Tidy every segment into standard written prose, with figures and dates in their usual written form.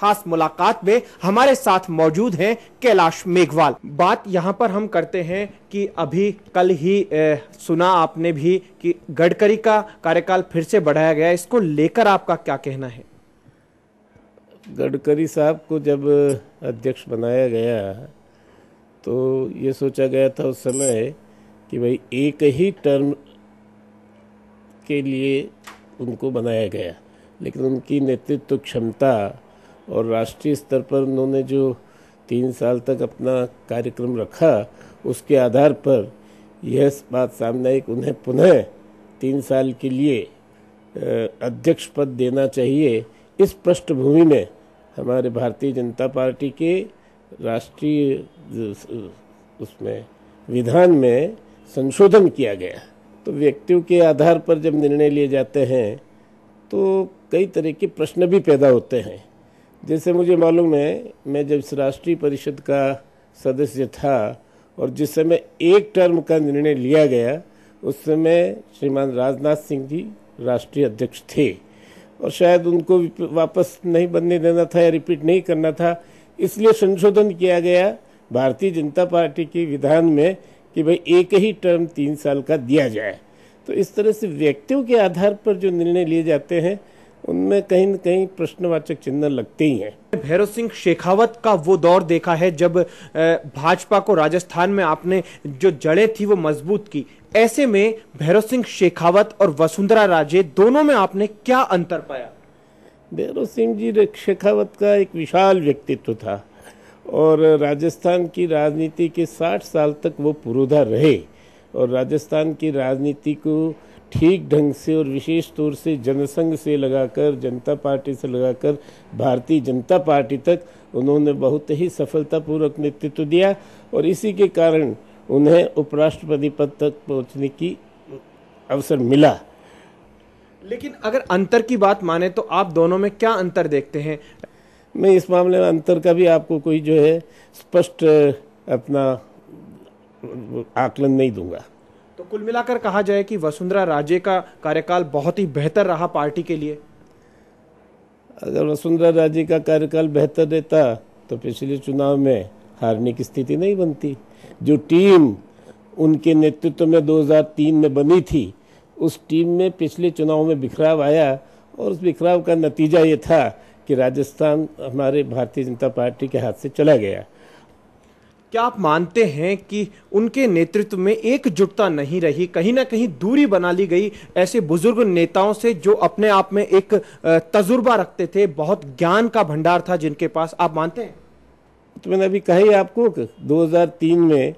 खास मुलाकात में हमारे साथ मौजूद हैं कैलाश मेघवाल। बात यहां पर हम करते हैं कि अभी कल ही सुना आपने भी कि गडकरी का कार्यकाल फिर से बढ़ाया गया, इसको लेकर आपका क्या कहना है? गडकरी साहब को जब अध्यक्ष बनाया गया तो ये सोचा गया था उस समय कि भाई एक ही टर्म के लिए उनको बनाया गया, लेकिन उनकी नेतृत्व क्षमता और राष्ट्रीय स्तर पर उन्होंने जो 3 साल तक अपना कार्यक्रम रखा, उसके आधार पर यह बात सामने आई कि उन्हें पुनः 3 साल के लिए अध्यक्ष पद देना चाहिए। इस पृष्ठभूमि में हमारे भारतीय जनता पार्टी के राष्ट्रीय उसमें विधान में संशोधन किया गया। तो व्यक्तियों के आधार पर जब निर्णय लिए जाते हैं तो कई तरह के प्रश्न भी पैदा होते हैं। जैसे मुझे मालूम है, मैं जब इस राष्ट्रीय परिषद का सदस्य था और जिस समय एक टर्म का निर्णय लिया गया, उस समय श्रीमान राजनाथ सिंह जी राष्ट्रीय अध्यक्ष थे और शायद उनको वापस नहीं बनने देना था या रिपीट नहीं करना था, इसलिए संशोधन किया गया भारतीय जनता पार्टी के विधान में कि भाई एक ही टर्म 3 साल का दिया जाए। तो इस तरह से व्यक्तियों के आधार पर जो निर्णय लिए जाते हैं उनमें कहीं न कहीं प्रश्नवाचक चिन्ह लगते ही हैं। भैरव सिंह शेखावत का वो दौर देखा है जब भाजपा को राजस्थान में आपने जो जड़ें थी वो मजबूत की, ऐसे में भैरव सिंह शेखावत और वसुंधरा राजे दोनों में आपने क्या अंतर पाया? भैरव सिंह जी शेखावत का एक विशाल व्यक्तित्व था और राजस्थान की राजनीति के 60 साल तक वो पुरोधा रहे और राजस्थान की राजनीति को ठीक ढंग से और विशेष तौर से जनसंघ से लगाकर, जनता पार्टी से लगाकर भारतीय जनता पार्टी तक उन्होंने बहुत ही सफलतापूर्वक नेतृत्व दिया और इसी के कारण उन्हें उपराष्ट्रपति पद तक पहुंचने की अवसर मिला। लेकिन अगर अंतर की बात माने तो आप दोनों में क्या अंतर देखते हैं? मैं इस मामले में अंतर का भी आपको कोई जो है स्पष्ट अपना आकलन नहीं दूंगा। तो कुल मिलाकर कहा जाए कि वसुंधरा राजे का कार्यकाल बहुत ही बेहतर रहा पार्टी के लिए। अगर वसुंधरा राजे का कार्यकाल बेहतर रहता तो पिछले चुनाव में हारने की स्थिति नहीं बनती। जो टीम उनके नेतृत्व में 2003 में बनी थी, उस टीम में पिछले चुनाव में बिखराव आया और उस बिखराव का नतीजा ये था कि राजस्थान हमारे भारतीय जनता पार्टी के हाथ से चला गया। क्या आप मानते हैं कि उनके नेतृत्व में एकजुटता नहीं रही, कहीं ना कहीं दूरी बना ली गई ऐसे बुजुर्ग नेताओं से जो अपने आप में एक तजुर्बा रखते थे, बहुत ज्ञान का भंडार था जिनके पास? आप मानते हैं? तो मैंने अभी कहा ही आपको कि 2003 में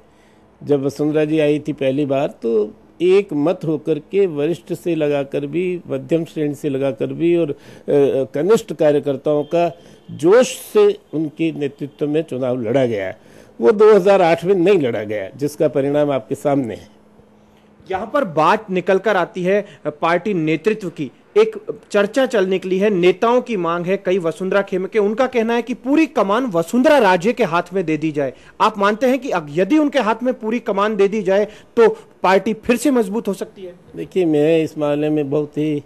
जब वसुंधरा जी आई थी पहली बार, तो एक मत होकर के वरिष्ठ से लगाकर भी, मध्यम श्रेणी से लगाकर भी और कनिष्ठ कार्यकर्ताओं का जोश से उनके नेतृत्व में चुनाव लड़ा गया। वो 2008 में नहीं लड़ा गया, जिसका परिणाम आपके सामने है। यहाँ पर बात निकल कर आती है पार्टी नेतृत्व की। एक चर्चा चल निकली है, नेताओं की मांग है, कई वसुंधरा खेमे के, उनका कहना है कि पूरी कमान वसुंधरा राजे के हाथ में दे दी जाए। आप मानते हैं कि यदि उनके हाथ में पूरी कमान दे दी जाए तो पार्टी फिर से मजबूत हो सकती है? देखिए, मैं इस मामले में बहुत ही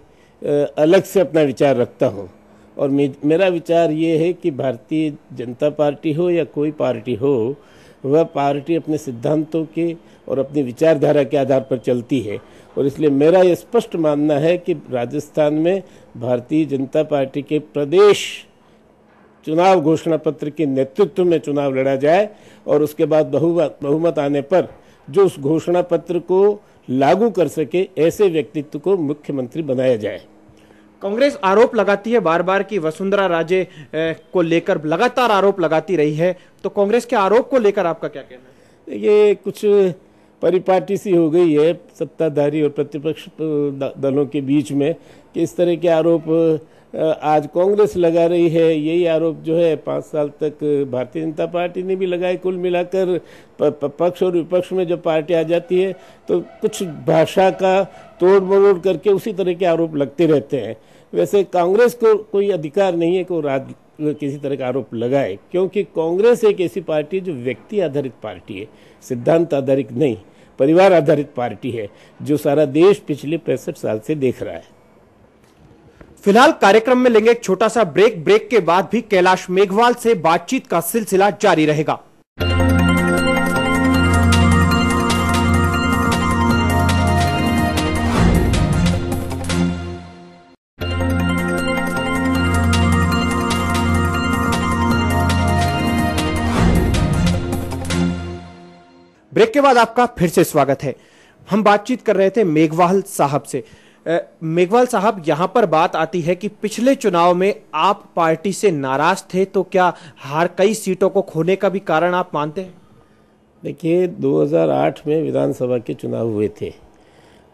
अलग से अपना विचार रखता हूँ और मेरा विचार ये है कि भारतीय जनता पार्टी हो या कोई पार्टी हो, वह पार्टी अपने सिद्धांतों के और अपनी विचारधारा के आधार पर चलती है और इसलिए मेरा यह स्पष्ट मानना है कि राजस्थान में भारतीय जनता पार्टी के प्रदेश चुनाव घोषणा पत्र के नेतृत्व में चुनाव लड़ा जाए और उसके बाद बहुमत आने पर जो उस घोषणा पत्र को लागू कर सके ऐसे व्यक्तित्व को मुख्यमंत्री बनाया जाए। कांग्रेस आरोप लगाती है बार बार कि वसुंधरा राजे को लेकर लगातार आरोप लगाती रही है, तो कांग्रेस के आरोप को लेकर आपका क्या कहना है? ये कुछ परिपाटी सी हो गई है सत्ताधारी और प्रतिपक्ष दलों के बीच में कि इस तरह के आरोप आज कांग्रेस लगा रही है। यही आरोप जो है 5 साल तक भारतीय जनता पार्टी ने भी लगाए। कुल मिलाकर पक्ष और विपक्ष में जब पार्टी आ जाती है तो कुछ भाषा का तोड़ मरोड़ करके उसी तरह के आरोप लगते रहते हैं। वैसे कांग्रेस को कोई अधिकार नहीं है कि वो किसी तरह का आरोप लगाए, क्योंकि कांग्रेस एक ऐसी पार्टी जो व्यक्ति आधारित पार्टी है, सिद्धांत आधारित नहीं, परिवार आधारित पार्टी है, जो सारा देश पिछले 65 साल से देख रहा है। फिलहाल कार्यक्रम में लेंगे एक छोटा सा ब्रेक के बाद भी कैलाश मेघवाल से बातचीत का सिलसिला जारी रहेगा। ब्रेक के बाद आपका फिर से स्वागत है। हम बातचीत कर रहे थे मेघवाल साहब से। मेघवाल साहब, यहां पर बात आती है कि पिछले चुनाव में आप पार्टी से नाराज थे, तो क्या हार कई सीटों को खोने का भी कारण आप मानते हैं? देखिए, 2008 में विधानसभा के चुनाव हुए थे।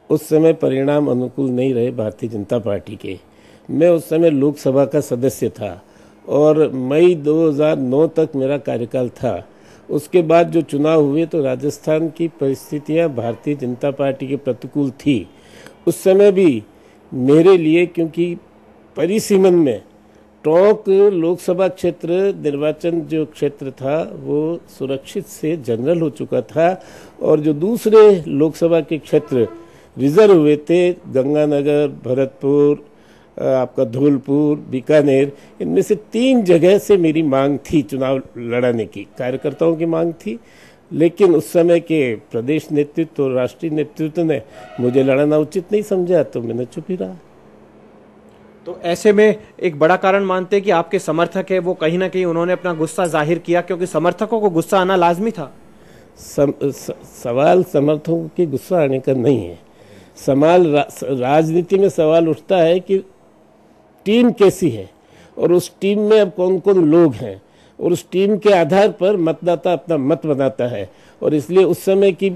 उस समय परिणाम अनुकूल नहीं रहे भारतीय जनता पार्टी के। मैं उस समय लोकसभा का सदस्य था और मई 2009 तक मेरा कार्यकाल था। उसके बाद जो चुनाव हुए तो राजस्थान की परिस्थितियां भारतीय जनता पार्टी के प्रतिकूल थी। उस समय भी मेरे लिए, क्योंकि परिसीमन में टोंक लोकसभा क्षेत्र निर्वाचन जो क्षेत्र था वो सुरक्षित से जनरल हो चुका था और जो दूसरे लोकसभा के क्षेत्र रिजर्व हुए थे, गंगानगर, भरतपुर, आपका धौलपुर, बीकानेर, इनमें से 3 जगह से मेरी मांग थी चुनाव लड़ाने की, कार्यकर्ताओं की मांग थी। लेकिन उस समय के प्रदेश नेतृत्व और राष्ट्रीय नेतृत्व ने मुझे लड़ना उचित नहीं समझा, तो मैंने चुप ही रहा। तो ऐसे में एक बड़ा कारण मानते हैं कि आपके समर्थक है वो कहीं ना कहीं उन्होंने अपना गुस्सा जाहिर किया, क्योंकि समर्थकों को गुस्सा आना लाजमी था। सवाल समर्थकों के गुस्सा आने का नहीं है। राजनीति में सवाल उठता है कि टीम कैसी है और उस टीम में अब कौन कौन लोग हैं, और उस टीम के आधार पर मतदाता अपना मत बनाता है। और इसलिए उस समय की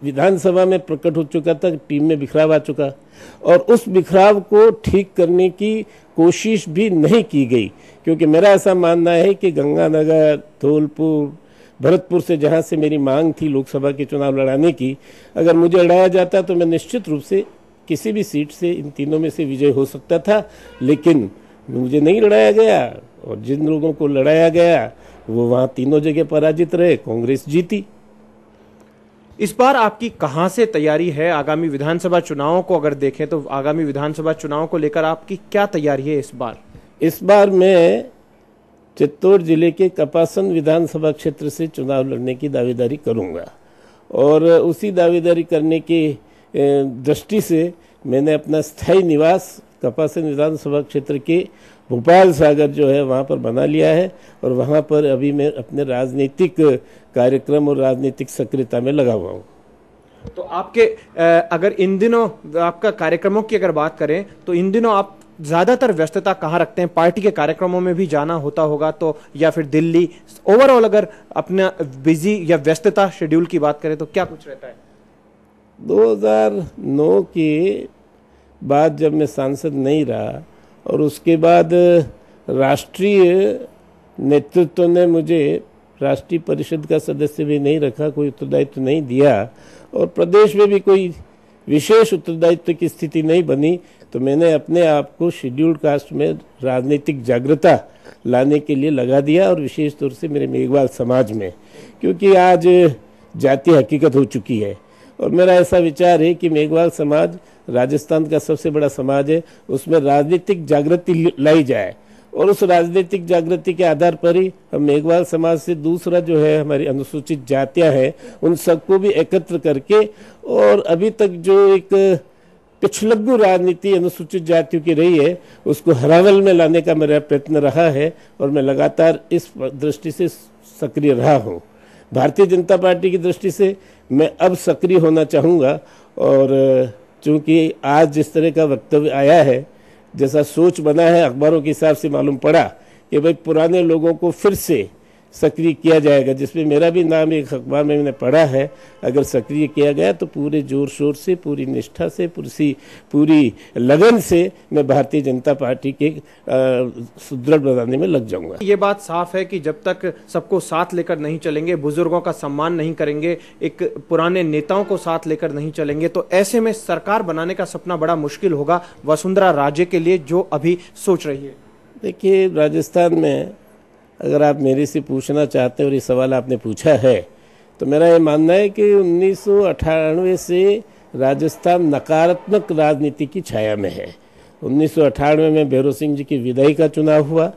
विधानसभा में प्रकट हो चुका था कि टीम में बिखराव आ चुका, और उस बिखराव को ठीक करने की कोशिश भी नहीं की गई। क्योंकि मेरा ऐसा मानना है कि गंगानगर, धौलपुर, भरतपुर से जहाँ से मेरी मांग थी लोकसभा के चुनाव लड़ाने की, अगर मुझे लड़ाया जाता तो मैं निश्चित रूप से किसी भी सीट से इन तीनों में से विजय हो सकता था। लेकिन मुझे नहीं लड़ाया गया, और जिन लोगों को लड़ाया गया वो वहाँ तीनों जगह पराजित रहे, कांग्रेस जीती। इस बार आपकी कहां से तैयारी है आगामी विधानसभा चुनावों को अगर देखें तो आगामी विधानसभा चुनावों को लेकर आपकी क्या तैयारी है इस बार? इस बार मैं चित्तौड़ जिले के कपासन विधानसभा क्षेत्र से चुनाव लड़ने की दावेदारी करूंगा, और उसी दावेदारी करने की दृष्टि से मैंने अपना स्थायी निवास कपासन विधानसभा क्षेत्र के भोपाल सागर जो है वहाँ पर बना लिया है, और वहाँ पर अभी मैं अपने राजनीतिक कार्यक्रम और राजनीतिक सक्रियता में लगा हुआ हूँ। तो आपके अगर इन दिनों आपका कार्यक्रमों की अगर बात करें तो इन दिनों आप ज्यादातर व्यस्तता कहाँ रखते हैं? पार्टी के कार्यक्रमों में भी जाना होता होगा तो, या फिर दिल्ली? ओवरऑल अगर अपना बिजी या व्यस्तता शेड्यूल की बात करें तो क्या कुछ रहता है? 2009 के बाद जब मैं सांसद नहीं रहा और उसके बाद राष्ट्रीय नेतृत्व ने मुझे राष्ट्रीय परिषद का सदस्य भी नहीं रखा, कोई उत्तरदायित्व नहीं दिया, और प्रदेश में भी कोई विशेष उत्तरदायित्व की स्थिति नहीं बनी, तो मैंने अपने आप को शेड्यूल्ड कास्ट में राजनीतिक जागरूकता लाने के लिए लगा दिया, और विशेष तौर से मेरे मेघवाल समाज में, क्योंकि आज जातीय हकीकत हो चुकी है। और मेरा ऐसा विचार है कि मेघवाल समाज राजस्थान का सबसे बड़ा समाज है, उसमें राजनीतिक जागृति लाई जाए, और उस राजनीतिक जागृति के आधार पर ही हम मेघवाल समाज से दूसरा जो है हमारी अनुसूचित जातियां हैं उन सबको भी एकत्र करके, और अभी तक जो एक पिछलग्गू राजनीति अनुसूचित जातियों की रही है उसको हरावल में लाने का मेरा प्रयत्न रहा है, और मैं लगातार इस दृष्टि से सक्रिय रहा हूँ। भारतीय जनता पार्टी की दृष्टि से मैं अब सक्रिय होना चाहूँगा, और चूँकि आज जिस तरह का वक्तव्य आया है, जैसा सोच बना है, अखबारों के हिसाब से मालूम पड़ा कि भाई पुराने लोगों को फिर से सक्रिय किया जाएगा, जिसमें मेरा भी नाम एक अखबार में मैंने पढ़ा है। अगर सक्रिय किया गया तो पूरे जोर शोर से, पूरी निष्ठा से, पूरी लगन से मैं भारतीय जनता पार्टी के सुदृढ़ बनाने में लग जाऊंगा। ये बात साफ है कि जब तक सबको साथ लेकर नहीं चलेंगे, बुजुर्गों का सम्मान नहीं करेंगे, एक पुराने नेताओं को साथ लेकर नहीं चलेंगे, तो ऐसे में सरकार बनाने का सपना बड़ा मुश्किल होगा वसुंधरा राजे के लिए, जो अभी सोच रही है। देखिए, राजस्थान में अगर आप मेरे से पूछना चाहते हैं और ये सवाल आपने पूछा है, तो मेरा ये मानना है कि 1998 से राजस्थान नकारात्मक राजनीति की छाया में है। 1998 में भैरव सिंह जी की विदाई का चुनाव हुआ,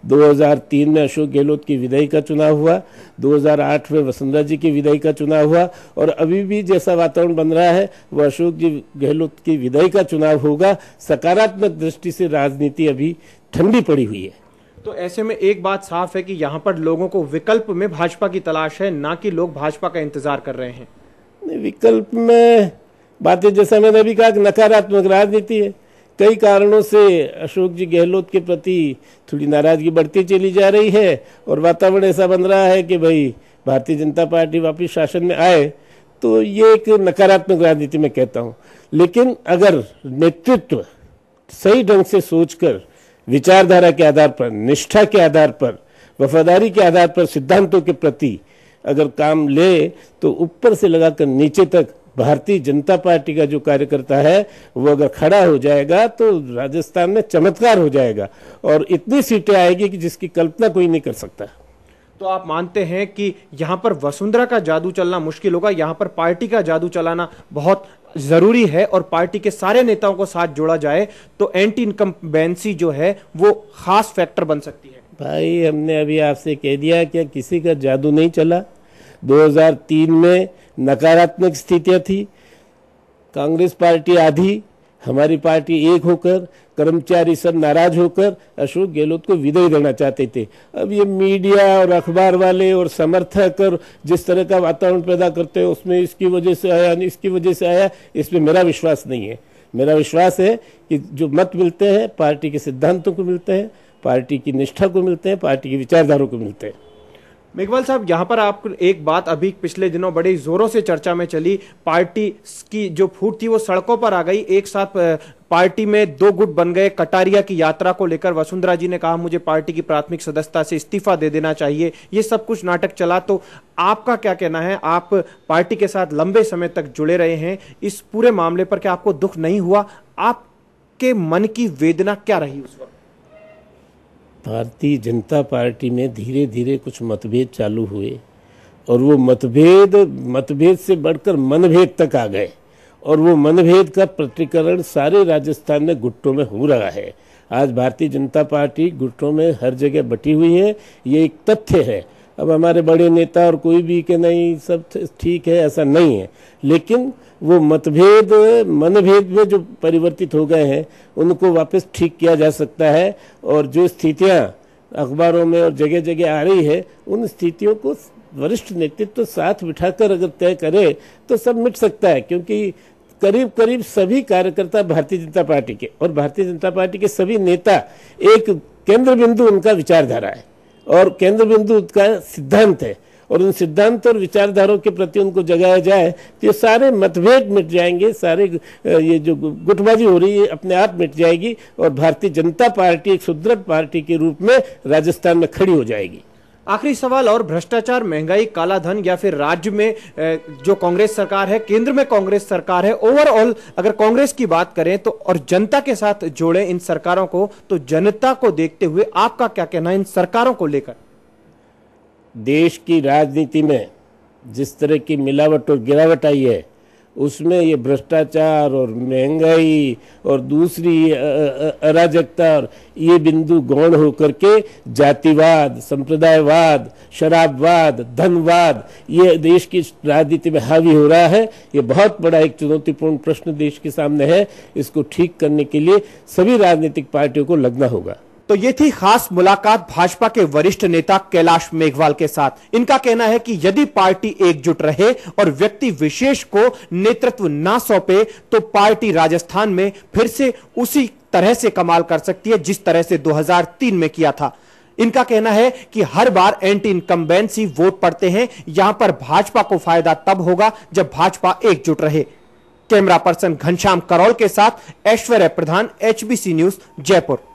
2003 में अशोक गहलोत की विदाई का चुनाव हुआ, 2008 में वसुंधरा जी की विदाई का चुनाव हुआ, और अभी भी जैसा वातावरण बन रहा है वो अशोक जी गहलोत की विदाई का चुनाव होगा। सकारात्मक दृष्टि से राजनीति अभी ठंडी पड़ी हुई है। तो ऐसे में एक बात साफ है कि यहाँ पर लोगों को विकल्प में भाजपा की तलाश है, ना कि लोग भाजपा का इंतजार कर रहे हैं। विकल्प में बातें, जैसा मैंने अभी कहा, नकारात्मक राजनीति है। कई कारणों से अशोक जी गहलोत के प्रति थोड़ी नाराजगी बढ़ती चली जा रही है और वातावरण ऐसा बन रहा है कि भाई भारतीय जनता पार्टी वापस शासन में आए, तो ये एक नकारात्मक राजनीति में कहता हूँ। लेकिन अगर नेतृत्व सही ढंग से सोचकर, विचारधारा के आधार पर, निष्ठा के आधार पर, वफादारी के आधार पर, सिद्धांतों के प्रति अगर काम ले, तो ऊपर से लगाकर नीचे तक भारतीय जनता पार्टी का जो कार्यकर्ता है वो अगर खड़ा हो जाएगा तो राजस्थान में चमत्कार हो जाएगा और इतनी सीटें आएगी कि जिसकी कल्पना कोई नहीं कर सकता। तो आप मानते हैं कि यहाँ पर वसुंधरा का जादू चलना मुश्किल होगा, यहाँ पर पार्टी का जादू चलाना बहुत जरूरी है और पार्टी के सारे नेताओं को साथ जोड़ा जाए तो एंटी इनकम्बेंसी जो है वो खास फैक्टर बन सकती है। भाई, हमने अभी आपसे कह दिया कि किसी का जादू नहीं चला। 2003 में नकारात्मक स्थितियां थी, कांग्रेस पार्टी आधी, हमारी पार्टी एक होकर, कर्मचारी सब नाराज होकर अशोक गहलोत को विदाई देना चाहते थे। अब ये मीडिया और अखबार वाले और समर्थक और जिस तरह का वातावरण पैदा करते हैं उसमें इसकी वजह से आया, इसकी वजह से आया, इसमें मेरा विश्वास नहीं है। मेरा विश्वास है कि जो मत मिलते हैं पार्टी के सिद्धांतों को मिलते हैं, पार्टी की निष्ठा को मिलते हैं, पार्टी की विचारधारा को मिलते हैं। मेघवाल साहब, यहाँ पर आपको एक बात अभी पिछले दिनों बड़े जोरों से चर्चा में चली, पार्टी की जो फूट थी वो सड़कों पर आ गई, एक साथ पार्टी में दो गुट बन गए। कटारिया की यात्रा को लेकर वसुंधरा जी ने कहा मुझे पार्टी की प्राथमिक सदस्यता से इस्तीफा दे देना चाहिए, ये सब कुछ नाटक चला। तो आपका क्या कहना है? आप पार्टी के साथ लंबे समय तक जुड़े रहे हैं, इस पूरे मामले पर क्या आपको दुख नहीं हुआ? आपके मन की वेदना क्या रही उस वक्त? भारतीय जनता पार्टी में धीरे धीरे कुछ मतभेद चालू हुए और वो मतभेद से बढ़कर मनभेद तक आ गए और वो मनभेद का प्रतिकरण सारे राजस्थान में गुटों में हो रहा है। आज भारतीय जनता पार्टी गुटों में हर जगह बटी हुई है, ये एक तथ्य है। अब हमारे बड़े नेता और कोई भी कि नहीं सब ठीक है, ऐसा नहीं है, लेकिन वो मनभेद में जो परिवर्तित हो गए हैं उनको वापस ठीक किया जा सकता है और जो स्थितियां अखबारों में और जगह जगह आ रही है उन स्थितियों को वरिष्ठ नेतृत्व साथ बिठाकर अगर तय करे तो सब मिट सकता है, क्योंकि करीब करीब सभी कार्यकर्ता भारतीय जनता पार्टी के और भारतीय जनता पार्टी के सभी नेता, एक केंद्र बिंदु उनका विचारधारा है और केंद्र बिंदु का सिद्धांत है और उन सिद्धांत और विचारधाराओं के प्रति उनको जगाया जाए तो ये सारे मतभेद मिट जाएंगे, सारे ये जो गुटबाजी हो रही है अपने आप मिट जाएगी और भारतीय जनता पार्टी एक सुदृढ़ पार्टी के रूप में राजस्थान में खड़ी हो जाएगी। आखिरी सवाल, और भ्रष्टाचार, महंगाई, काला धन या फिर राज्य में जो कांग्रेस सरकार है, केंद्र में कांग्रेस सरकार है, ओवरऑल अगर कांग्रेस की बात करें तो और जनता के साथ जोड़े इन सरकारों को, तो जनता को देखते हुए आपका क्या कहना है इन सरकारों को लेकर? देश की राजनीति में जिस तरह की मिलावट और गिरावट आई है उसमें ये भ्रष्टाचार और महंगाई और दूसरी अराजकता और ये बिंदु गौण होकर के जातिवाद, संप्रदायवाद, शराबवाद, धनवाद ये देश की राजनीति में हावी हो रहा है। ये बहुत बड़ा एक चुनौतीपूर्ण प्रश्न देश के सामने है। इसको ठीक करने के लिए सभी राजनीतिक पार्टियों को लगना होगा। तो ये थी खास मुलाकात भाजपा के वरिष्ठ नेता कैलाश मेघवाल के साथ। इनका कहना है कि यदि पार्टी एकजुट रहे और व्यक्ति विशेष को नेतृत्व ना सौंपे तो पार्टी राजस्थान में फिर से उसी तरह से कमाल कर सकती है जिस तरह से 2003 में किया था। इनका कहना है कि हर बार एंटी इनकम्बेंसी वोट पड़ते हैं, यहां पर भाजपा को फायदा तब होगा जब भाजपा एकजुट रहे। कैमरा पर्सन घनश्याम करौल के साथ ऐश्वर्य प्रधान, HBC न्यूज, जयपुर।